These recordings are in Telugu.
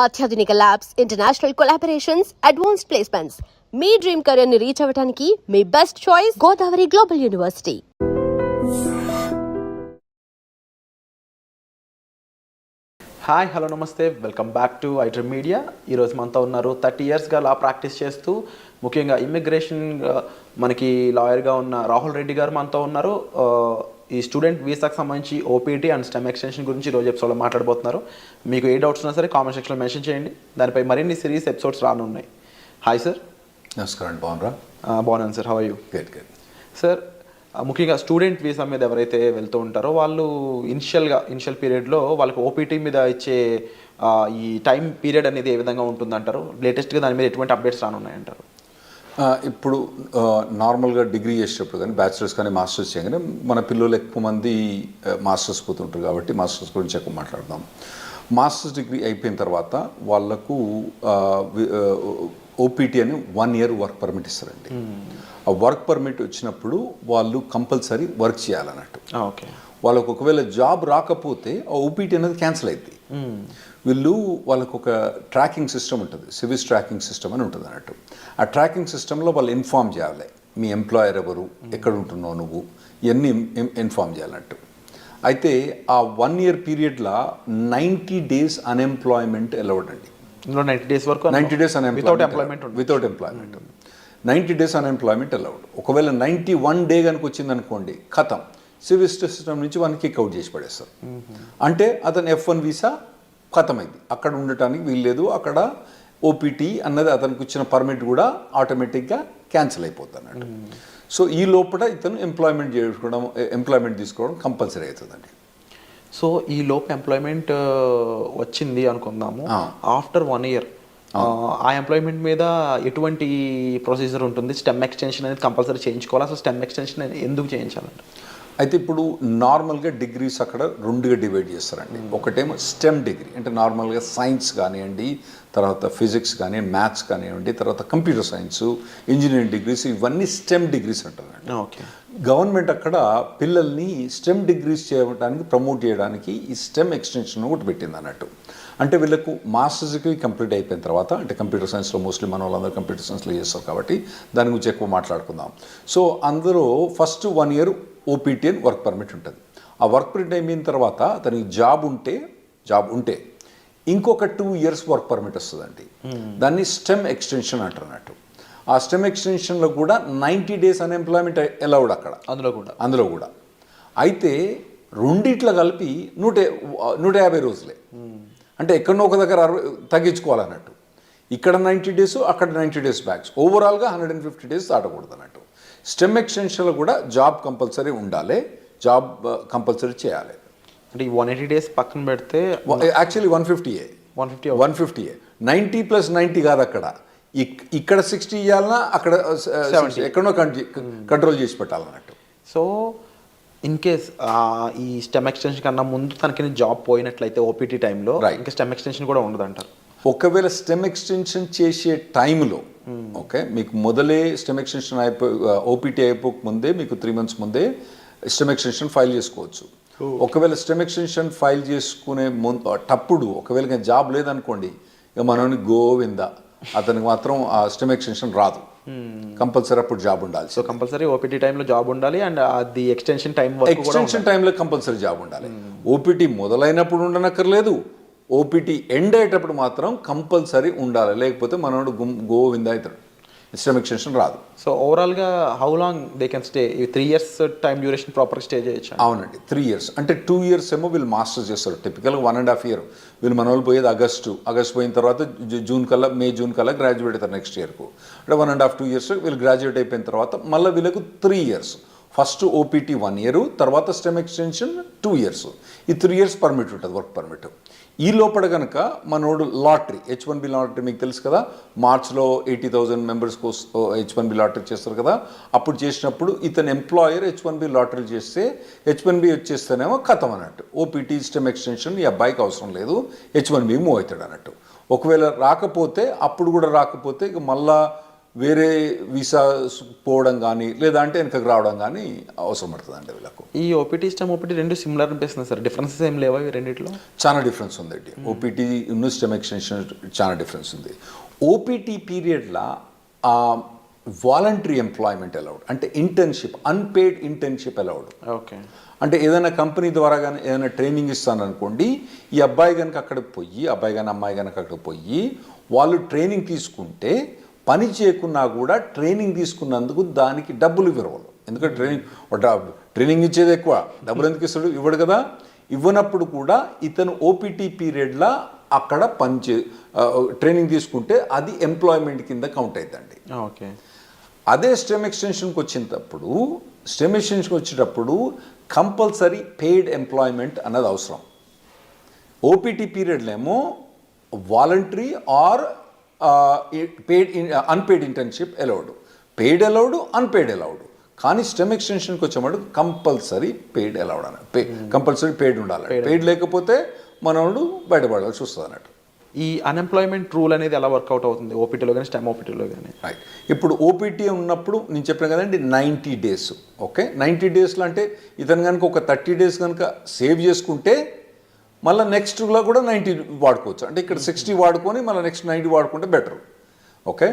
అత్యాధునిక labs, international collaborations, advanced placements. మీ డ్రీమ్ కెరీర్ ని రీచ్ అవ్వడానికి మీ best choice Godavari global university. Hi, hello, namaste, welcome back to iDream media. ఈరోజు మనతో ఉన్నారు 30 yearsగా లా ప్రాక్టీస్ చేస్తూ ముఖ్యంగా ఇమ్మిగ్రేషన్ మనకి లాయర్గా ఉన్న రాహుల్ రెడ్డి గారు మనతో ఉన్నారు. ఈ స్టూడెంట్ వీసాకు సంబంధించి ఓపీటీ అండ్ స్టెమ్ ఎక్స్టెన్షన్ గురించి ఈరోజు ఎపిసోడ్లో మాట్లాడబోతున్నారు. మీకు ఏ డౌట్స్ ఉన్నా సరే కామెంట్ సెక్షన్లో మెన్షన్ చేయండి. దానిపై మరిన్ని సిరీస్ ఎపిసోడ్స్ రానున్నాయి. Hi sir. నమస్కారం. బాగున్నారా? బాగున్నాను sir. How are you? Good. Sir, ముఖ్యంగా స్టూడెంట్ వీసా మీద ఎవరైతే వెళ్తూ ఉంటారో వాళ్ళు ఇనిషియల్ పీరియడ్లో వాళ్ళకి ఓపీటీ మీద ఇచ్చే ఈ టైం పీరియడ్ అనేది ఏ విధంగా ఉంటుందంటారు? లేటెస్ట్గా దాని మీద ఎటువంటి అప్డేట్స్ రానున్నాయంటారు? ఇప్పుడు నార్మల్గా డిగ్రీ చేసేటప్పుడు కానీ బ్యాచిలర్స్ కానీ మాస్టర్స్ చేయగానే మన పిల్లలు ఎక్కువ మంది మాస్టర్స్ పోతుంటారు కాబట్టి మాస్టర్స్ గురించి ఎక్కువ మాట్లాడదాం. మాస్టర్స్ డిగ్రీ అయిపోయిన తర్వాత వాళ్ళకు ఓపీటీ అని 1 year వర్క్ పర్మిట్ ఇస్తారండి. ఆ వర్క్ పర్మిట్ వచ్చినప్పుడు వాళ్ళు కంపల్సరీ వర్క్ చేయాలన్నట్టు. ఓకే. వాళ్ళకు ఒకవేళ జాబ్ రాకపోతే ఆ ఓపీటీ అనేది క్యాన్సిల్ అవుతుంది. వాళ్ళకు ఒక ట్రాకింగ్ సిస్టమ్ ఉంటుంది, సివిస్ ట్రాకింగ్ సిస్టమ్ అని ఉంటుంది అన్నట్టు. ఆ ట్రాకింగ్ సిస్టంలో వాళ్ళు ఇన్ఫామ్ చేయాలి, మీ ఎంప్లాయర్ ఎవరు, ఎక్కడ ఉంటున్నావు నువ్వు, ఇవన్నీ ఇన్ఫామ్ చేయాలన్నట్టు. అయితే ఆ 1 year పీరియడ్లో 90 days అన్ఎంప్లాయ్మెంట్ అలౌడ్ అండి. 90 days వరకు 90 days without employment 90 days unemployment allowed. ఒకవేళ 91 day కనుక వచ్చింది అనుకోండి, ఖతం, సివిల్ సిస్టమ్ నుంచి వాళ్ళని కిక్అవుట్ చేసి పడేస్తారు. అంటే అతను F1 వీసా ఖతమైంది, అక్కడ ఉండటానికి వీల్లేదు, అక్కడ ఓపీటీ అన్నది అతనికి ఇచ్చిన పర్మిట్ కూడా ఆటోమేటిక్గా క్యాన్సిల్ అయిపోతుంది అన్నట్టు. సో ఈ లోపల ఇతను ఎంప్లాయ్మెంట్ తీసుకోవడం కంపల్సరీ అవుతుందండి. సో ఈ లోపు ఎంప్లాయ్మెంట్ వచ్చింది అనుకుందాము, ఆఫ్టర్ 1 year ఆ ఎంప్లాయ్మెంట్ మీద ఎటువంటి ప్రొసీజర్ ఉంటుంది? స్టెమ్ ఎక్స్టెన్షన్ అనేది కంపల్సరీ చేయించుకోవాలి. అసలు స్టెమ్ ఎక్స్టెన్షన్ ఎందుకు చేయించాలంటే? అయితే ఇప్పుడు నార్మల్గా డిగ్రీస్ అక్కడ 2గా డివైడ్ చేస్తారండి. ఒకటేమో స్టెమ్ డిగ్రీ అంటే నార్మల్గా సైన్స్ కానివ్వండి, తర్వాత ఫిజిక్స్ కానివ్వండి, మ్యాథ్స్ కానివ్వండి, తర్వాత కంప్యూటర్ సైన్స్, ఇంజనీరింగ్ డిగ్రీస్, ఇవన్నీ స్టెమ్ డిగ్రీస్ అంటారండి. ఓకే. గవర్నమెంట్ అక్కడ పిల్లల్ని స్టెమ్ డిగ్రీస్ చేయడానికి ప్రమోట్ చేయడానికి ఈ స్టెమ్ ఎక్స్టెన్షన్ ఒకటి పెట్టింది అన్నట్టు. అంటే వీళ్ళకు మాస్టర్స్ డిగ్రీ కంప్లీట్ అయిపోయిన తర్వాత, అంటే కంప్యూటర్ సైన్స్లో మోస్ట్లీ మన వాళ్ళందరూ కంప్యూటర్ సైన్స్లో చేస్తారు కాబట్టి దాని గురించి ఎక్కువ మాట్లాడుకుందాం. సో అందులో ఫస్ట్ 1 year ఓపీటీ అని వర్క్ పర్మిట్ ఉంటుంది. ఆ వర్క్ పర్మిట్ అయిపోయిన తర్వాత అతనికి జాబ్ ఉంటే ఇంకొక 2 years వర్క్ పర్మిట్ వస్తుందండి. దాన్ని స్టెమ్ ఎక్స్టెన్షన్ అంటారు అన్నట్టు. ఆ స్టెమ్ ఎక్స్టెన్షన్లో కూడా 90 days అన్ఎంప్లాయ్మెంట్ అలౌడ్ అక్కడ, అందులో కూడా. అయితే రెండిట్లో కలిపి 150 రోజులే. అంటే ఎక్కడనో ఒక దగ్గర తగ్గించుకోవాలన్నట్టు. ఇక్కడ 90 days, అక్కడ 90 days బ్యాక్స్, ఓవరాల్గా 150 days దాటకూడదు అన్నట్టు. స్టెమ్ ఎక్స్టెన్షన్లో కూడా జాబ్ కంపల్సరీ ఉండాలి, జాబ్ కంపల్సరీ చేయాలి. అంటే ఈ 180 days పక్కన పెడితే యాక్చువల్లీ 150 90 + 90 కాదు. అక్కడ ఇక్కడ 60 ఇవ్వాలన్నా, అక్కడ 70 ఎక్కడో కంట్రోల్ చేసి పెట్టాలన్నట్టు. సో ఇన్ కేస్ ఈ స్టెమ్ ఎక్స్టెన్షన్ కన్నా ముందు తనకి జాబ్ పోయినట్లయితే ఓపీటీ టైంలో ఇంకా స్టెమ్ ఎక్స్టెన్షన్ కూడా ఉండదంటారు. ఒకవేళ స్టెమ్ ఎక్స్టెన్షన్ చేసే టైంలో ఓకే, మీకు మొదలే స్టెమ్ ఎక్స్టెన్షన్ ఓపీటీ అయిపోకముందే మీకు 3 months ముందే స్టెమ్ ఎక్స్టెన్షన్ ఫైల్ చేసుకోవచ్చు. ఒకవేళ స్టెమ్ ఎక్స్టెన్షన్ ఫైల్ చేసుకునే తప్పుడు ఒకవేళ జాబ్ లేదనుకోండి, ఇక మనని గోవిందా, అతనికి మాత్రం ఆ స్టెమ్ ఎక్స్టెన్షన్ రాదు. కంపల్సరీ అప్పుడు జాబ్ ఉండాలి. సో కంపల్సరీ ఓపీటీ టైంలో జాబ్ ఉండాలి అండ్ అది ఎక్స్టెన్షన్ టైంలో కంపల్సరీ జాబ్ ఉండాలి. ఓపీటీ మొదలైనప్పుడు ఉండనక్కర్లేదు, ఓపీటీ ఎండ్ అయ్యేటప్పుడు మాత్రం కంపల్సరీ ఉండాలి. లేకపోతే మనోడు గోవిందా అవుతాడు, స్టెమ్ ఎక్స్టెన్షన్ రాదు. సో ఓవరాల్గా how long they can stay? 3 years time duration proper stay చేయొచ్చు? అవునండి, 3 years. అంటే 2 years ఏమో వీళ్ళు మాస్టర్స్ చేస్తారు. టిపికల్గా 1.5 year. వీళ్ళు మన వాళ్ళు పోయేది ఆగస్ట్ పోయిన తర్వాత మే జూన్ కల్లా గ్రాడ్యుయేట్ అవుతారు నెక్స్ట్ ఇయర్కు. అంటే 1.5 2 years వీళ్ళు గ్రాడ్యుయేట్ అయిపోయిన తర్వాత మళ్ళీ వీళ్ళకు 3 years. ఫస్ట్ ఓపీటీ 1 year, తర్వాత స్టెమ్ ఎక్స్టెన్షన్ 2 years. ఈ 3 years పర్మిట్ ఉంటుంది, వర్క్ పర్మిట్. ఈ లోపల కనుక మనోడు లాటరీ, H1B లాటరీ మీకు తెలుసు కదా, మార్చ్లో 80,000 members H1B లాటరీ చేస్తారు కదా. అప్పుడు చేసినప్పుడు ఇతను ఎంప్లాయర్ H1B లాటరీ చేస్తే H1B వచ్చేస్తేనేమో ఖతం అన్నట్టు. ఓపీటీ స్టెమ్ ఎక్స్టెన్షన్ ఈ అబ్బాయికి అవసరం లేదు, H1B మూవ్ అవుతాడు అన్నట్టు. ఒకవేళ అప్పుడు కూడా రాకపోతే ఇక మళ్ళా వేరే వీసా పోవడం కానీ లేదా అంటే వెనకకు రావడం కానీ అవసరం పడుతుందండి వీళ్ళకు. ఈ ఓపీటీ స్టెమ్ ఓపీటీ రెండు సిమిలర్ అనిపిస్తుంది సార్, డిఫరెన్సెస్ ఏం లేవా ఈ రెండిట్లో? చాలా డిఫరెన్స్ ఉందండి. ఓపీటీ ఉన్న స్టెమ్ ఎక్స్టెన్షన్ చాలా డిఫరెన్స్ ఉంది. ఓపీటీ పీరియడ్లో వాలంటరీ ఎంప్లాయ్మెంట్ అలౌడ్, అంటే internship, unpaid internship allowed. Okay, అంటే ఏదైనా కంపెనీ ద్వారా కానీ ఏదైనా ట్రైనింగ్ ఇస్తాననుకోండి, ఈ అబ్బాయి కనుక అక్కడికి పోయి, అబ్బాయి కానీ అమ్మాయి కనుక అక్కడికి పోయి వాళ్ళు ట్రైనింగ్ తీసుకుంటే పని చేయకున్నా కూడా ట్రైనింగ్ తీసుకున్నందుకు దానికి డబ్బులు ఇవ్వరు వాళ్ళు. ఎందుకంటే ట్రైనింగ్ ఇచ్చేది ఎక్కువ, డబ్బులు ఎందుకు ఇస్తాడు? ఇవ్వడు కదా. ఇవ్వనప్పుడు కూడా ఇతను ఓపీటీ పీరియడ్లో అక్కడ ట్రైనింగ్ తీసుకుంటే అది ఎంప్లాయ్మెంట్ కింద కౌంట్ అవుతుందండి. ఓకే. అదే స్టెమ్ ఎక్స్టెన్షన్కి వచ్చేటప్పుడు కంపల్సరీ పెయిడ్ ఎంప్లాయ్మెంట్ అన్నది అవసరం. ఓపీటీ పీరియడ్లో ఏమో voluntary or paid unpaid internship allowed, paid allowed, unpaid allowed. కానీ స్టెమ్ ఎక్స్టెన్షన్కి వచ్చేవాడు కంపల్సరీ పెయిడ్ అలౌడ్ అని, కంపల్సరీ పెయిడ్ ఉండాలి. పెయిడ్ లేకపోతే మనోడు బయటపడాల్సి వస్తుంది అన్నట్టు. ఈ అన్ఎంప్లాయ్మెంట్ రూల్ అనేది ఎలా వర్కౌట్ అవుతుంది ఓపీటీలో కానీ స్టెమ్ ఓపీటీలో కానీ? రైట్. ఇప్పుడు ఓపీటీ ఉన్నప్పుడు నేను చెప్పాను కదండి 90 days. ఓకే, 90 daysలో అంటే ఇతను కనుక ఒక 30 days కనుక సేవ్ చేసుకుంటే మళ్ళీ నెక్స్ట్లో కూడా 90 వాడుకోవచ్చు. అంటే ఇక్కడ 60 వాడుకొని మళ్ళీ నెక్స్ట్ 90 వాడుకుంటే బెటర్. ఓకే,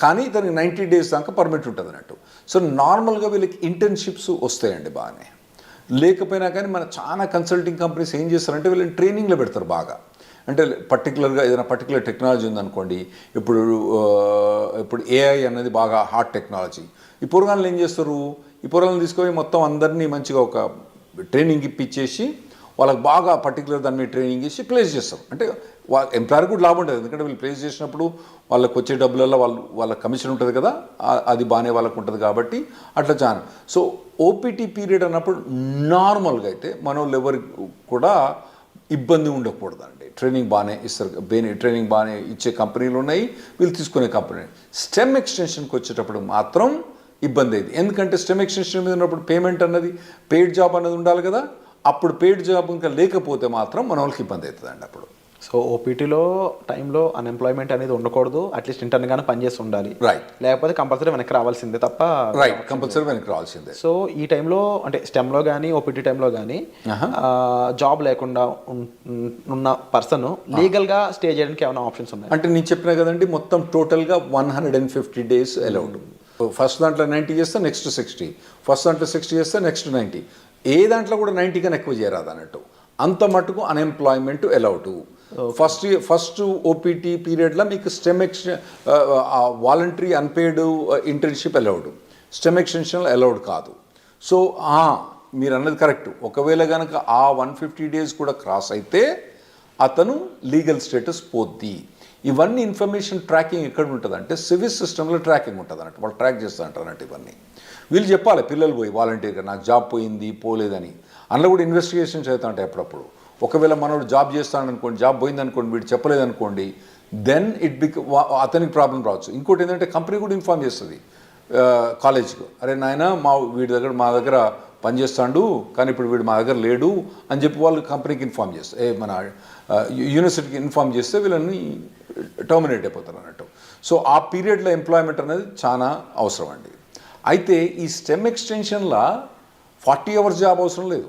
కానీ ఇతనికి 90 days దాకా పర్మిట్ ఉంటుంది అన్నట్టు. సో నార్మల్గా వీళ్ళకి ఇంటర్న్షిప్స్ వస్తాయండి బాగానే. లేకపోయినా కానీ మన చాలా కన్సల్టింగ్ కంపెనీస్ ఏం చేస్తారంటే వీళ్ళని ట్రైనింగ్లో పెడతారు బాగా. అంటే పర్టికులర్గా ఏదైనా పర్టికులర్ టెక్నాలజీ ఉందనుకోండి, ఇప్పుడు ఏఐ అనేది బాగా హాట్ టెక్నాలజీ. ఈ పొరగాళ్ళు ఏం చేస్తారు, ఈ పొరగాలను తీసుకొని మొత్తం అందరినీ మంచిగా ఒక ట్రైనింగ్ ఇప్పించేసి వాళ్ళకి బాగా పర్టికులర్ దాని మీద ట్రైనింగ్ ఇచ్చి ప్లేస్ చేస్తారు. అంటే ఎంప్లాయర్ కూడా లాభం ఉంటుంది, ఎందుకంటే వీళ్ళు ప్లేస్ చేసినప్పుడు వాళ్ళకి వచ్చే డబ్బులలో వాళ్ళ కమిషన్ ఉంటుంది కదా, అది బాగానే వాళ్ళకు ఉంటుంది కాబట్టి అట్లా చాలా. సో ఓపీటీ పీరియడ్ అన్నప్పుడు నార్మల్గా అయితే మన వాళ్ళు ఎవరికి కూడా ఇబ్బంది ఉండకూడదండి. ట్రైనింగ్ బాగానే ఇస్తారు, ట్రైనింగ్ బాగానే ఇచ్చే కంపెనీలు ఉన్నాయి, వీళ్ళు తీసుకునే కంపెనీ. స్టెమ్ ఎక్స్టెన్షన్కి వచ్చేటప్పుడు మాత్రం ఇబ్బంది అయింది. ఎందుకంటే స్టెమ్ ఎక్స్టెన్షన్ మీద ఉన్నప్పుడు పేమెంట్ అన్నది, పెయిడ్ జాబ్ అన్నది ఉండాలి కదా. అప్పుడు పెయిడ్ జాబ్ ఇంకా లేకపోతే మాత్రం మన వాళ్ళకి ఇబ్బంది అవుతుందండి అప్పుడు. సో ఓపీటీలో టైంలో అన్ఎంప్లాయ్మెంట్ అనేది ఉండకూడదు, అట్లీస్ట్ ఇంటర్న్గానే పనిచేసి ఉండాలి. రైట్. లేకపోతే కంపల్సరీ వెనక్కి రావాల్సిందే తప్ప. రైట్, కంపల్సరీ వెనక్కి రావాల్సిందే. సో ఈ టైంలో అంటే స్టెమ్లో కానీ ఓపీటీ టైంలో కానీ జాబ్ లేకుండా ఉన్న పర్సన్ లీగల్గా స్టే చేయడానికి ఏమైనా ఆప్షన్స్ ఉన్నాయి? అంటే నేను చెప్పినా కదండి, మొత్తం టోటల్గా 150 days అలౌడ్. ఫస్ట్ దాంట్లో 90 చేస్తే నెక్స్ట్ 60, ఫస్ట్ దాంట్లో 60 చేస్తే నెక్స్ట్ 90. ఏ దాంట్లో కూడా 90 కన్నా ఎక్కువ చేయరాదు అన్నట్టు. అంత మటుకు అన్ఎంప్లాయ్మెంట్ అలౌడ్. ఫస్ట్ ఓపీటీ పీరియడ్లో మీకు stem voluntary unpaid internship allowed, stem extension allowed కాదు. సో మీరు అన్నది కరెక్ట్. ఒకవేళ కనుక ఆ 150 days కూడా క్రాస్ అయితే అతను లీగల్ స్టేటస్ పోద్ది. ఇవన్నీ ఇన్ఫర్మేషన్ ట్రాకింగ్ ఎక్కడ ఉంటుంది అంటే సివిల్ సిస్టంలో ట్రాకింగ్ ఉంటుంది అన్నట్టు. వాళ్ళు ట్రాక్ చేస్తూ ఉంటారు అన్నట్టు. ఇవన్నీ వీళ్ళు చెప్పాలి, పిల్లలు పోయి వాలంటీర్గా నాకు జాబ్ పోయింది పోలేదని. అందులో కూడా ఇన్వెస్టిగేషన్స్ అవుతూ ఉంటాయి అప్పుడప్పుడు. ఒకవేళ మనోడు జాబ్ చేస్తాడనుకోండి, జాబ్ పోయిందనుకోండి, వీడు చెప్పలేదనుకోండి, దెన్ అతనికి ప్రాబ్లం రావచ్చు. ఇంకోటి ఏంటంటే కంపెనీ కూడా ఇన్ఫార్మ్ చేస్తుంది కాలేజ్కు, అరే నాయన మా దగ్గర పనిచేస్తాడు కానీ ఇప్పుడు వీడు మా దగ్గర లేడు అని చెప్పి వాళ్ళు కంపెనీకి ఇన్ఫార్మ్ చేస్తారు, మన యూనివర్సిటీకి ఇన్ఫార్మ్ చేస్తే వీళ్ళని టర్మినేట్ అయిపోతారు అన్నట్టు. సో ఆ పీరియడ్లో ఎంప్లాయ్మెంట్ అనేది చాలా అవసరం అండి. అయితే ఈ స్టెమ్ ఎక్స్టెన్షన్లో 40 hours జాబ్ అవసరం లేదు,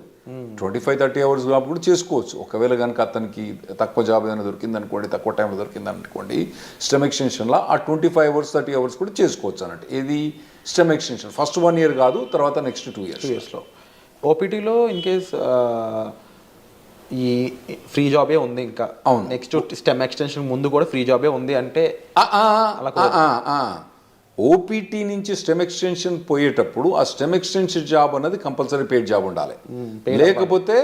25-30 hours జాబ్ కూడా చేసుకోవచ్చు. ఒకవేళ కనుక అతనికి తక్కువ జాబ్ ఏదైనా దొరికింది అనుకోండి, తక్కువ టైంలో దొరికింది అనుకోండి, స్టెమ్ ఎక్స్టెన్షన్లో ఆ 25 hours 30 hours కూడా చేసుకోవచ్చు అన్నట్టు. ఇది స్టెమ్ ఎక్స్టెన్షన్ ఫస్ట్ 1 year కాదు, తర్వాత నెక్స్ట్ 2 yearsలో. ఓపీటీలో ఇన్ కేస్ ఈ ఫ్రీ జాబే ఉంది ఇంకా, అవును, నెక్స్ట్ స్టెమ్ ఎక్స్టెన్షన్ ముందు కూడా ఫ్రీ జాబే ఉంది అంటే ఓపీటీ నుంచి స్టెమ్ ఎక్స్టెన్షన్ పోయేటప్పుడు ఆ స్టెమ్ ఎక్స్టెన్షన్ జాబ్ అనేది కంపల్సరీ పెయిడ్ జాబ్ ఉండాలి. లేకపోతే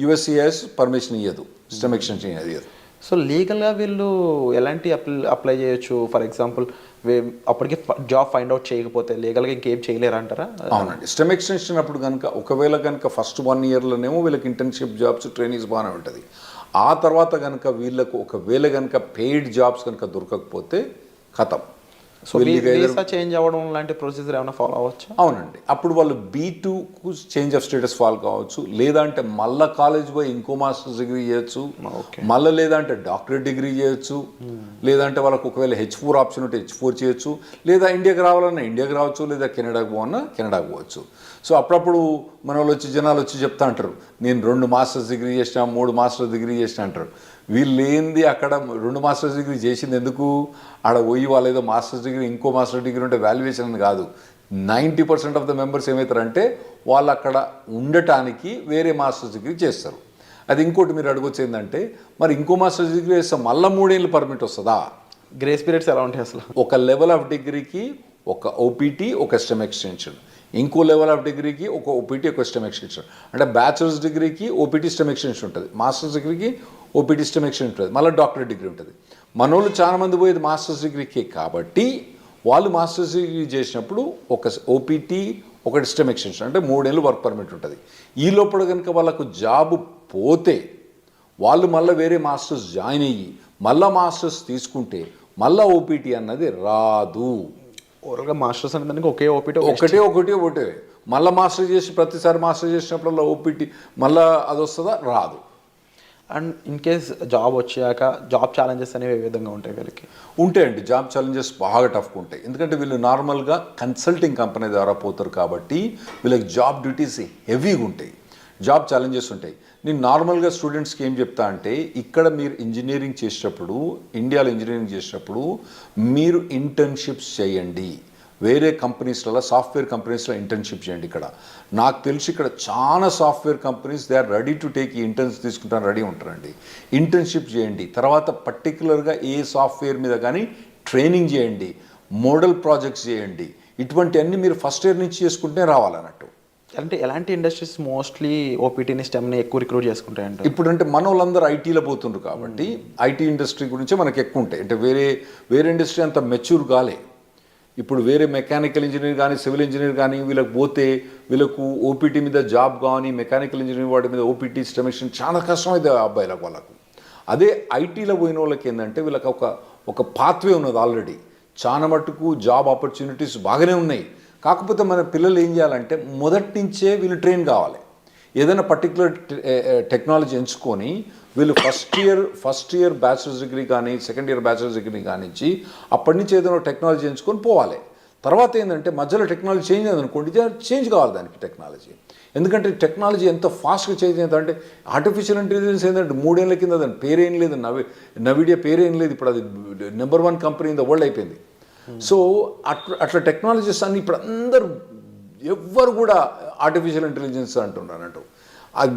యుఎస్సిఐఎస్ పర్మిషన్ ఇవ్వదు, స్టెమ్ ఎక్స్టెన్షన్ ఇవ్వదు. సో లీగల్గా వీళ్ళు ఎలాంటి అప్లై చేయొచ్చు? ఫర్ ఎగ్జాంపుల్ అప్పటికి జాబ్ ఫైండ్ అవుట్ చేయకపోతే లీగల్గా ఇంకేం చేయలేరు అంటారా? అవునండి. స్టెమ్ ఎక్స్టెన్షన్ అప్పుడు కనుక ఒకవేళ కనుక ఫస్ట్ 1 yearలోనేమో వీళ్ళకి ఇంటర్న్షిప్ జాబ్స్ ట్రైనింగ్స్ బాగానే ఉంటుంది. ఆ తర్వాత కనుక వీళ్ళకు ఒకవేళ కనుక పెయిడ్ జాబ్స్ కనుక దొరకకపోతే ఖతం, సో వీసా చేంజ్ అవ్వడం లాంటి ప్రొసీజర్ ఏమైనా ఫాలో అవ్వచ్చు? అవునండి, అప్పుడు వాళ్ళు B2కు చేంజ్ ఆఫ్ స్టేటస్ ఫాల్ కావచ్చు, లేదా అంటే మళ్ళీ కాలేజ్ పోయి ఇంకో మాస్టర్స్ డిగ్రీ చేయొచ్చు, మళ్ళీ లేదా అంటే డాక్టరేట్ డిగ్రీ చేయొచ్చు, లేదంటే వాళ్ళకు ఒకవేళ H4 ఆప్షన్ ఉంటే H4 చేయొచ్చు, లేదా ఇండియాకి రావాలన్నా ఇండియాకి రావచ్చు, లేదా కెనడాకి పోవన్నా కెనడాకి పోవచ్చు. సో అప్పుడప్పుడు మన వాళ్ళు వచ్చి జనాలు వచ్చి చెప్తా అంటారు, నేను 2 మాస్టర్స్ డిగ్రీ చేసిన, 3 మాస్టర్స్ డిగ్రీ చేసిన అంటారు. వీళ్ళు ఏంది అక్కడ 2 మాస్టర్స్ డిగ్రీ చేసింది ఎందుకు? ఆడ పోయి వాళ్ళు ఏదో మాస్టర్స్ డిగ్రీ ఇంకో మాస్టర్ డిగ్రీ ఉంటే వాల్యుయేషన్ అని కాదు. 90% ఆఫ్ ద మెంబర్స్ ఏమవుతారంటే వాళ్ళు అక్కడ ఉండటానికి వేరే మాస్టర్స్ డిగ్రీ చేస్తారు. అది ఇంకోటి మీరు అడగొచ్చు ఏంటంటే, మరి ఇంకో మాస్టర్స్ డిగ్రీ చేస్తే మళ్ళీ 3 ఏళ్ళు పర్మిట్ వస్తుందా? గ్రేస్ పీరియడ్స్ ఎలా ఉంటాయి అసలు? ఒక లెవెల్ ఆఫ్ డిగ్రీకి ఒక OPT, ఒక స్టెమ్ ఎక్స్టెన్షన్, ఇంకో లెవెల్ ఆఫ్ డిగ్రీకి ఒక OPT, ఒక స్టెమ్ ఎక్స్టెన్షన్. అంటే బ్యాచిలర్స్ డిగ్రీకి OPT స్టెమ్ ఎక్స్టెన్షన్ ఉంటుంది, మాస్టర్స్ డిగ్రీకి OPT స్టెమ్ ఎక్స్టెన్షన్ ఉంటుంది, మళ్ళీ డాక్టరేట్ డిగ్రీ ఉంటుంది. మనోళ్ళు చాలా మంది పోయేది మాస్టర్స్ డిగ్రీకి, కాబట్టి వాళ్ళు మాస్టర్స్ డిగ్రీ చేసినప్పుడు ఒక OPT, ఒకటి స్టెమ్ ఎక్స్టెన్షన్, అంటే 3 ఏళ్ళు వర్క్ పర్మిట్ ఉంటుంది. ఈ లోపల కనుక వాళ్ళకు జాబ్ పోతే వాళ్ళు మళ్ళీ వేరే మాస్టర్స్ జాయిన్ అయ్యి మళ్ళీ మాస్టర్స్ తీసుకుంటే మళ్ళీ OPT అన్నది రాదు. ఓవరాల్గా మాస్టర్స్ అనే దానికి ఒకే OPT ఒకటే మళ్ళీ మాస్టర్ చేసి ప్రతిసారి మాస్టర్ చేసినప్పుడు OPT మళ్ళీ అది వస్తుందా? రాదు. అండ్ ఇన్ కేస్ జాబ్ వచ్చాక జాబ్ ఛాలెంజెస్ అనేవి ఏ విధంగా ఉంటాయి వీళ్ళకి? ఉంటాయండి, జాబ్ ఛాలెంజెస్ బాగా టఫ్గా ఉంటాయి. ఎందుకంటే వీళ్ళు నార్మల్గా కన్సల్టింగ్ కంపెనీ ద్వారా పోతారు కాబట్టి వీళ్ళకి జాబ్ డ్యూటీస్ హెవీగా ఉంటాయి, జాబ్ ఛాలెంజెస్ ఉంటాయి. నేను నార్మల్గా స్టూడెంట్స్కి ఏం చెప్తా అంటే, ఇక్కడ మీరు ఇంజనీరింగ్ చేసేటప్పుడు, ఇండియాలో ఇంజనీరింగ్ చేసేటప్పుడు మీరు ఇంటర్న్షిప్స్ చేయండి. వేరే కంపెనీస్లలో, సాఫ్ట్వేర్ కంపెనీస్లో ఇంటర్న్షిప్ చేయండి. ఇక్కడ నాకు తెలిసి ఇక్కడ చాలా software companies they are ready to take ఈ ఇంటర్న్స్ తీసుకుంటాను రెడీ ఉంటారండి. ఇంటర్న్షిప్ చేయండి, తర్వాత పర్టికులర్గా ఏ సాఫ్ట్వేర్ మీద కానీ ట్రైనింగ్ చేయండి, మోడల్ ప్రాజెక్ట్స్ చేయండి. ఇటువంటివన్నీ మీరు ఫస్ట్ ఇయర్ నుంచి చేసుకుంటే రావాలన్నట్టు. అంటే ఎలాంటి ఇండస్ట్రీస్ మోస్ట్లీ OPTని స్టెమ్ని ఎక్కువ రిక్రూట్ చేసుకుంటాయంటే? ఇప్పుడు అంటే మన వాళ్ళందరూ ఐటీలో పోతుండ్రు కాబట్టి ఐటీ ఇండస్ట్రీ గురించి మనకు ఎక్కువ ఉంటాయి. అంటే వేరే ఇండస్ట్రీ అంత మెచ్యూర్ కాలే. ఇప్పుడు వేరే మెకానికల్ ఇంజనీర్ కానీ సివిల్ ఇంజనీర్ కానీ వీళ్ళకి పోతే వీళ్ళకు OPT మీద జాబ్ కానీ మెకానికల్ ఇంజనీర్ వాటి మీద OPT స్టెమిషన్ చాలా కష్టమైంది అబ్బాయిలకు వాళ్ళకు. అదే ఐటీలో పోయిన వాళ్ళకి ఏంటంటే వీళ్ళకి ఒక పాత్వే ఉన్నది ఆల్రెడీ, చాలా మట్టుకు జాబ్ ఆపర్చునిటీస్ బాగానే ఉన్నాయి. కాకపోతే మన పిల్లలు ఏం చేయాలంటే మొదటి నుంచే వీళ్ళు ట్రైన్ కావాలి. ఏదైనా పర్టికులర్ టెక్నాలజీ ఎంచుకొని వీళ్ళు ఫస్ట్ ఇయర్ బ్యాచిలర్స్ డిగ్రీ కానీ సెకండ్ ఇయర్ బ్యాచిలర్స్ డిగ్రీ కానించి అప్పటి నుంచి ఏదైనా టెక్నాలజీ ఎంచుకొని పోవాలి. తర్వాత ఏంటంటే మధ్యలో టెక్నాలజీ చేంజ్ అయిందనుకోండి, చేంజ్ కావాలి దానికి టెక్నాలజీ. ఎందుకంటే టెక్నాలజీ ఎంత ఫాస్ట్గా చేంజ్ అవుతుందంటే ఆర్టిఫిషియల్ ఇంటెలిజెన్స్ ఏంటంటే 3 ఏళ్ల కింద దాని పేరేం లేదు, నవిడియా పేరేం లేదు. ఇప్పుడు అది number 1 company in the world అయిపోయింది. సో అట్లా టెక్నాలజీస్ అన్ని ఇప్పుడు అందరూ ఎవ్వరు కూడా ఆర్టిఫిషియల్ ఇంటెలిజెన్స్ అంటున్నారంటూ. అది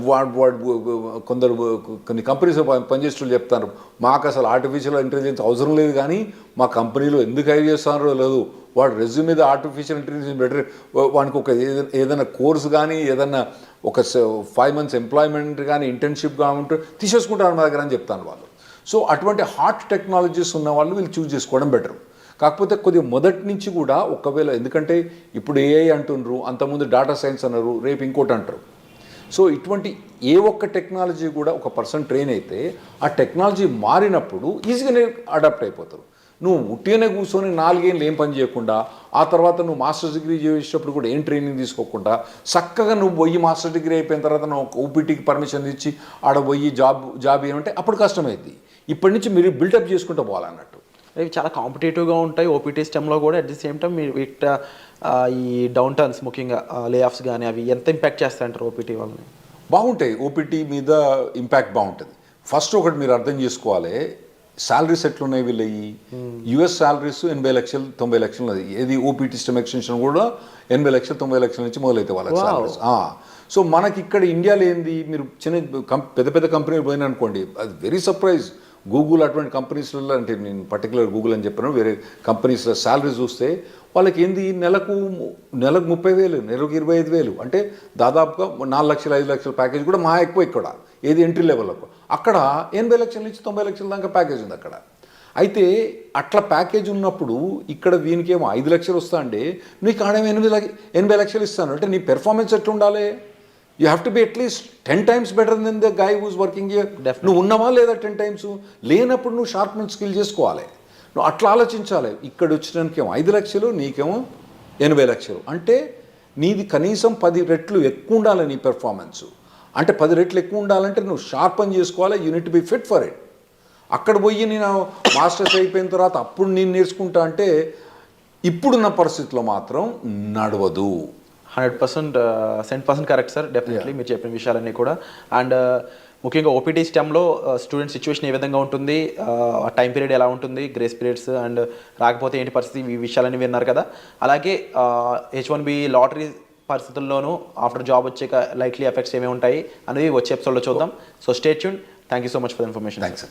కొందరు కొన్ని కంపెనీస్ పనిచేసేవాళ్ళు చెప్తారు, మాకు అసలు ఆర్టిఫిషియల్ ఇంటెలిజెన్స్ అవసరం లేదు, కానీ మా కంపెనీలో ఎందుకు హైర్ చేస్తున్నారో లేదు, వాడు రెజ్యూమ్ మీద ఆర్టిఫిషియల్ ఇంటెలిజెన్స్ బెటర్, వానికి ఒక ఏదైనా కోర్సు కానీ ఏదన్నా ఒక 5 months ఎంప్లాయ్మెంట్ కానీ ఇంటర్న్షిప్ కానీ ఉంటే తీసేసుకుంటారు మా దగ్గర అని చెప్తాను వాళ్ళు. సో అటువంటి హాట్ టెక్నాలజీస్ ఉన్న వాళ్ళు వీళ్ళు చూస్ చేసుకోవడం బెటర్. కాకపోతే కొద్దిగా మొదటి నుంచి కూడా ఒకవేళ, ఎందుకంటే ఇప్పుడు AI అంటున్నారు, అంతకుముందు డేటా సైన్స్ అన్నారు, రేపు ఇంకోటి అంటారు. సో ఇటువంటి ఏ ఒక్క టెక్నాలజీ కూడా ఒక పర్సన్ ట్రైన్ అయితే ఆ టెక్నాలజీ మారినప్పుడు ఈజీగానే అడాప్ట్ అయిపోతారు. నువ్వు ఉట్టిగానే కూర్చొని 4 ఏళ్ళు ఏం పని చేయకుండా ఆ తర్వాత నువ్వు మాస్టర్స్ డిగ్రీ చేసేటప్పుడు కూడా ఏం ట్రైనింగ్ తీసుకోకుండా చక్కగా నువ్వు పోయి మాస్టర్ డిగ్రీ అయిపోయిన తర్వాత నువ్వు OPTకి పర్మిషన్ ఇచ్చి ఆడ పోయి జాబ్ ఏమంటే అప్పుడు కష్టమైంది. ఇప్పటి నుంచి మీరు బిల్డప్ చేసుకుంటూ పోవాలన్నట్టు. ఇవి చాలా కాంపిటేటివ్గా ఉంటాయి OPT స్టెమ్లో కూడా. అట్ ది సేమ్ టైం మీరు ఈ డౌన్ టర్న్స్ ముఖ్యంగా లే ఆఫ్స్ కానీ అవి ఎంత ఇంపాక్ట్ చేస్తాయంటారు OPT వాళ్ళని? బాగుంటాయి, OPT మీద ఇంపాక్ట్ బాగుంటుంది. ఫస్ట్ ఒకటి మీరు అర్థం చేసుకోవాలి, శాలరీస్ ఎట్లున్నాయి వీళ్ళవి. US శాలరీస్ 80 లక్షలు 90 లక్షలు అది. ఏది OPT స్టెమ్ ఎక్స్టెన్షన్ కూడా 80 లక్షలు 90 లక్షల నుంచి మొదలైతే వాళ్ళకి శాలరీస్. సో మనకి ఇక్కడ ఇండియాలో ఏంది, మీరు పెద్ద పెద్ద కంపెనీలు పోయినా అనుకోండి, అది వెరీ సర్ప్రైజ్. గూగుల్ అటువంటి కంపెనీస్లలో, అంటే నేను పర్టికులర్ గూగుల్ అని చెప్పాను, వేరే కంపెనీస్లో శాలరీ చూస్తే వాళ్ళకి ఏంది నెలకు 30,000, నెలకు 25,000, అంటే దాదాపుగా 4 లక్షలు 5 లక్షల ప్యాకేజ్ కూడా మా ఎక్కువ ఇక్కడ. ఏది ఎంట్రీ లెవెల్లకు అక్కడ 80 లక్షల నుంచి 90 లక్షల దాకా ప్యాకేజ్ ఉంది అక్కడ. అయితే అట్లా ప్యాకేజ్ ఉన్నప్పుడు ఇక్కడ వీనికేమో 5 లక్షలు వస్తా అంటే నీకు ఆడేమో 80 లక్షలు ఇస్తాను అంటే నీ పెర్ఫార్మెన్స్ ఎట్లా ఉండాలి? You have to be at least 10 times better than the guy who's working here. నువ్వు ఉన్నావా లేదా 10 times? లేనప్పుడు నువ్వు షార్ప్మెంట్ స్కిల్ చేసుకోవాలి. నువ్వు అట్లా ఆలోచించాలి. ఇక్కడ వచ్చినానికేమో 5 లక్షలు, నీకేమో 80 లక్షలు. అంటే నీది కనీసం 10 రెట్లు ఎక్కువ ఉండాలి నీ పెర్ఫార్మెన్స్. అంటే 10 రెట్లు ఎక్కువ ఉండాలంటే నువ్వు షార్ప్ అని చేసుకోవాలి. Unit be fit for it. అక్కడ పోయి నేను మాస్టర్స్ అయిపోయిన తర్వాత అప్పుడు నేను నేర్చుకుంటా అంటే ఇప్పుడున్న పరిస్థితిలో మాత్రం నడవదు. 100% కరెక్ట్ సార్. డెఫినెట్లీ మీరు చెప్పిన విషయాలన్నీ కూడా. అండ్ ముఖ్యంగా ఓపీటీ స్టెమ్లో స్టూడెంట్ సిచ్యువేషన్ ఏ విధంగా ఉంటుంది, టైం పీరియడ్ ఎలా ఉంటుంది, గ్రేస్ పీరియడ్స్ అండ్ రాకపోతే ఏంటి పరిస్థితి, ఈ విషయాలన్నీ విన్నారు కదా. అలాగే H1B లాటరీ పరిస్థితుల్లోనూ ఆఫ్టర్ జాబ్ వచ్చాక లైక్లీ ఎఫెక్ట్స్ ఏమేమి ఉంటాయి అనేవి వచ్చే ఎపిసోడ్లో చూద్దాం. So stay tune. Thank you so much for information. Thanks.